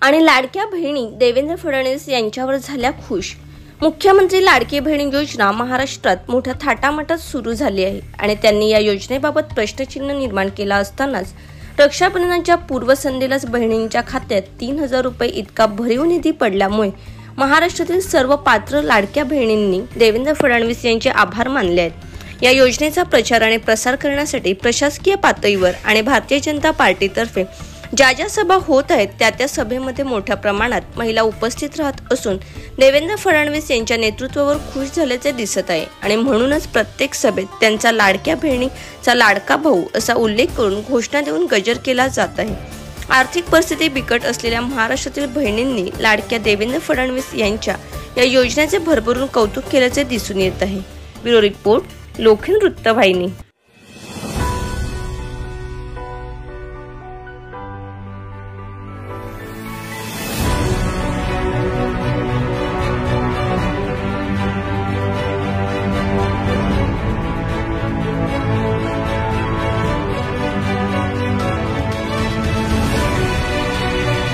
आणि लाडक्या बहिणी देवेंद्र फडणवीस यांच्यावर झाल्या खुश। मुख्यमंत्री लाडकी बहीण योजना महाराष्ट्रात मोठ्या थाटामाटात सुरू झाली आहे आणि त्यांनी या योजनेबाबत प्रश्नचिन्ह निर्माण केला असतानाच रक्षाबंधनाच्या पूर्वसंध्येलाच बहिणींच्या खात्यात 3000 रुपये इतका भरीव निधी पडल्यामुळे महाराष्ट्रातील सर्व पात्र लाडक्या बहिणींनी देवेंद्र फडणवीस यांचे आभार मानले आहेत। या योजनेचा प्रचार आणि प्रसार करण्यासाठी प्रशासकीय पातळीवर आणि भारतीय जनता पार्टीतर्फे ज्या सभा होत आहेत त्या सभेमध्ये मोठ्या प्रमाणात महिला उपस्थित राहत असून देवेंद्र फडणवीस यांच्या नेतृत्वावर खुश झाल्याचे दिसत आहे आणि म्हणूनच प्रत्येक सभेत त्यांचा लाडक्या बहिणीचा लाडका भाऊ असा उल्लेख करून घोषणा देऊन गजर केला जात आहे। आर्थिक परिस्थिती बिकट असलेल्या महाराष्ट्रातील बहिणींनी लाडक्या देवेंद्र फडणवीस यांच्या या योजनेचे भरभरून कौतुक केल्याचे दिसून येत आहे। ब्युरो रिपोर्ट लोकहित वृत्तवाहिनी।